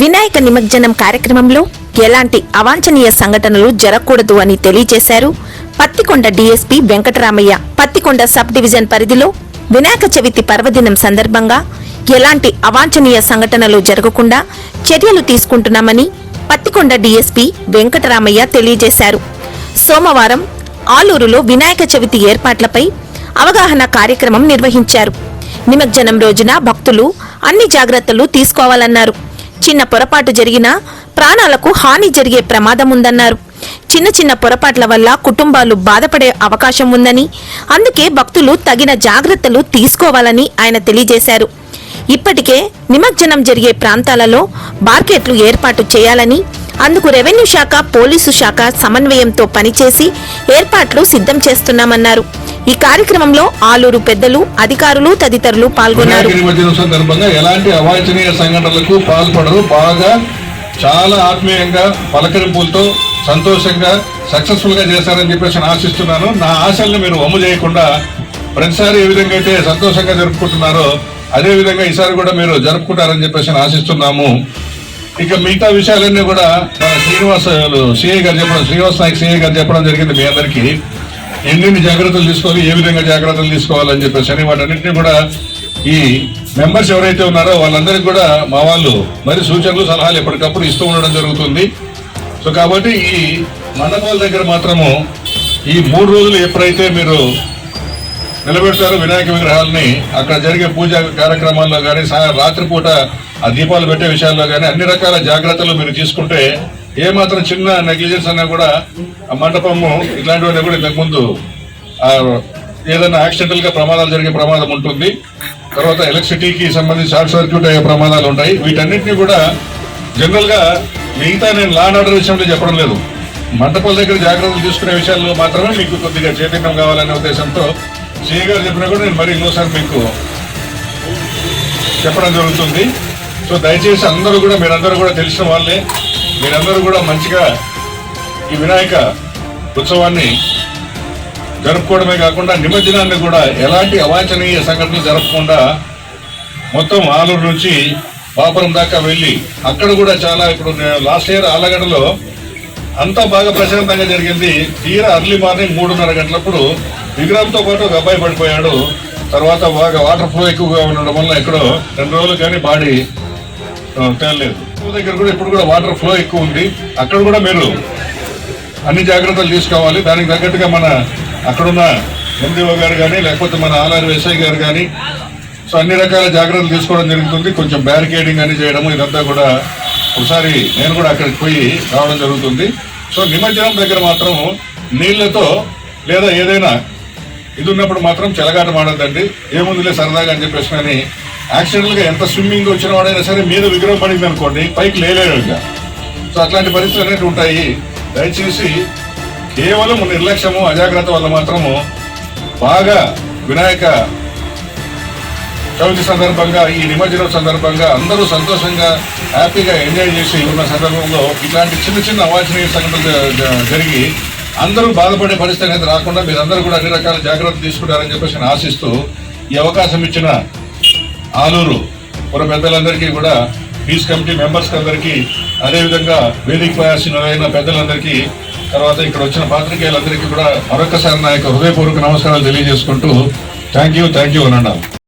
వినాయక నిమజ్జనం కార్యక్రమంలో ఎలాంటి అవాంఛనీయ సంఘటనలు జరగకూడదు అని తెలియజేశారు Pattikonda DSP Venkataramaiah. Pattikonda sub division పరిధిలో వినాయక చవితి పర్వదినం సందర్భంగా ఎలాంటి అవాంఛనీయ సంఘటనలు జరగకుండా చర్యలు తీసుకుంటున్నామని పత్తికొండ డీఎస్పీ వెంకటరామయ్య తెలియజేశారు. సోమవారం ఆలూరులో వినాయక చవితి ఏర్పాట్లపై అవగాహన కార్యక్రమం నిర్వహించారు. నిమజ్జనం రోజున భక్తులు అన్ని జాగ్రత్తలు తీసుకోవాలన్నారు. చిన్న పొరపాటు జరిగినా ప్రాణాలకు హాని జరిగే ప్రమాదం ఉందన్నారు. చిన్న చిన్న పొరపాట్ల వల్ల కుటుంబాలు బాధపడే అవకాశం ఉందని, అందుకే భక్తులు తగిన జాగ్రత్తలు తీసుకోవాలని ఆయన తెలియజేశారు. ఇప్పటికే నిమజ్జనం జరిగే ప్రాంతాలలో మార్కెట్లు ఏర్పాటు చేయాలని, అందుకు రెవెన్యూ శాఖ, పోలీసు శాఖ సమన్వయంతో పనిచేసి ఏర్పాట్లు సిద్ధం చేస్తున్నామన్నారు. ఈ కార్యక్రమంలో ఆలూరు పెద్దలు, అధికారులు తదితరులు పాల్గొన్నారు. ఎలాంటి అవాంఛనీయ సంఘటనలకు పాల్పడరు. బాగా చాలా ఆత్మీయంగా పలకరింపులతో సంతోషంగా సక్సెస్ఫుల్ గా చేస్తారని చెప్పేసి ఆశిస్తున్నాను. నా ఆశల్ని మీరు వమ్ము చేయకుండా ప్రతిసారి ఏ విధంగా అయితే సంతోషంగా జరుపుకుంటున్నారో అదే విధంగా ఈసారి కూడా మీరు జరుపుకుంటారని చెప్పేసి ఆశిస్తున్నాము. ఇక మిగతా విషయాలన్నీ కూడా శ్రీనివాస్ నాయక్ సిఐ గారు చెప్పడం జరిగింది. మీ అందరికీ ఎన్ని జాగ్రత్తలు తీసుకోవాలి, ఏ విధంగా జాగ్రత్తలు తీసుకోవాలని చెప్పేసి వాటన్నింటినీ కూడా ఈ మెంబర్స్ ఎవరైతే ఉన్నారో వాళ్ళందరికీ కూడా మా వాళ్ళు మరి సూచనలు, సలహాలు ఎప్పటికప్పుడు ఇస్తూ ఉండడం జరుగుతుంది. సో కాబట్టి ఈ మండపాల దగ్గర మాత్రము ఈ 3 రోజులు ఎప్పుడైతే మీరు నిలబెడతారో వినాయక విగ్రహాలని, అక్కడ జరిగే పూజా కార్యక్రమాల్లో కానీ, రాత్రిపూట ఆ దీపాలు పెట్టే విషయాల్లో కానీ అన్ని రకాల జాగ్రత్తలు మీరు తీసుకుంటే ఏమాత్రం చిన్న నెగ్లిజెన్స్ అన్నా కూడా ఆ మండపము ఇట్లాంటివన్నీ కూడా ఇంతకుముందు ఏదైనా యాక్సిడెంటల్ గా ప్రమాదాలు జరిగే ప్రమాదం ఉంటుంది. తర్వాత ఎలక్ట్రిసిటీకి సంబంధించి షార్ట్ సర్క్యూట్ అయ్యే ప్రమాదాలు ఉంటాయి. వీటన్నిటిని కూడా జనరల్ గా మిగతా నేను లా అండ్ ఆర్డర్ విషయంలో చెప్పడం లేదు, మండపాల దగ్గర జాగ్రత్తలు తీసుకునే విషయాల్లో మాత్రమే మీకు కొద్దిగా చైతన్యం కావాలనే ఉద్దేశంతో సిఐ గారు చెప్పినా కూడా నేను మరి ఇంకోసారి మీకు చెప్పడం జరుగుతుంది. సో దయచేసి అందరూ కూడా మీరందరూ కూడా తెలిసిన వాళ్ళే, మీరందరూ కూడా మంచిగా ఈ వినాయక ఉత్సవాన్ని జరుపుకోవడమే కాకుండా నిమజ్జనాన్ని కూడా ఎలాంటి అవాంఛనీయ సంఘటనలు జరపకుండా మొత్తం ఆలూరు నుంచి బాపురం దాకా వెళ్ళి అక్కడ కూడా చాలా ఇప్పుడు లాస్ట్ ఇయర్ ఆలగడ్డలో అంతా బాగా ప్రశాంతంగా జరిగింది. తీరా అర్లీ మార్నింగ్ 3:30 గంటలప్పుడు విగ్రహంతో పాటు ఒక అబ్బాయి పడిపోయాడు. తర్వాత బాగా వాటర్ ఫ్లో ఎక్కువగా ఉండడం వల్ల ఎక్కడో 2 రోజులు కానీ బాడీ తేలలేదు. దగ్గర కూడా ఇప్పుడు కూడా వాటర్ ఫ్లో ఎక్కువ ఉంది. అక్కడ కూడా మీరు అన్ని జాగ్రత్తలు తీసుకోవాలి. దానికి తగ్గట్టుగా మన అక్కడున్న ఎండిఓ గారు కానీ లేకపోతే మన ఆర్ఆర్ ఎస్ఐ గారు కానీ సో అన్ని రకాల జాగ్రత్తలు తీసుకోవడం జరుగుతుంది. కొంచెం బ్యారికేడింగ్ అని చేయడము ఇదంతా కూడా ఒకసారి నేను కూడా అక్కడికి పోయి రావడం జరుగుతుంది. సో నిమజ్జనం దగ్గర మాత్రం నీళ్లతో లేదా ఏదైనా ఇది ఉన్నప్పుడు మాత్రం చెలగాట మాడద్దండి. ఏముందిలే సరదాగా అని చెప్పేసి కానీ యాక్సిడెంటల్ గా ఎంత స్విమ్మింగ్ వచ్చిన వాడైనా సరే మీద విగ్రహం పడింది అనుకోండి పైకి లేలేరు ఇంకా. సో అట్లాంటి పరిస్థితులు అనేవి ఉంటాయి. దయచేసి కేవలం నిర్లక్ష్యము, అజాగ్రత్త వల్ల మాత్రము బాగా వినాయక చవితి సందర్భంగా, ఈ నిమజ్జనం సందర్భంగా అందరూ సంతోషంగా హ్యాపీగా ఎంజాయ్ చేసి ఉన్న సందర్భంలో ఇట్లాంటి చిన్న చిన్న అవాంఛనీయ సంఘటనలు జరిగి అందరూ బాధపడే పరిస్థితి అనేది రాకుండా మీరందరూ కూడా అన్ని రకాల జాగ్రత్తలు తీసుకుంటారని చెప్పేసి నేను ఆశిస్తూ ఈ అవకాశం ఇచ్చిన ఆలూరు పుర పెద్దలందరికీ కూడా, పీస్ కమిటీ మెంబర్స్ అందరికీ, అదేవిధంగా వేదిక ప్రయాసిన పెద్దలందరికీ, తర్వాత ఇక్కడ వచ్చిన పాత్రికేయులందరికీ కూడా మరొకసారి నా యొక్క హృదయపూర్వక నమస్కారాలు తెలియజేసుకుంటూ థ్యాంక్ యూ అనండి.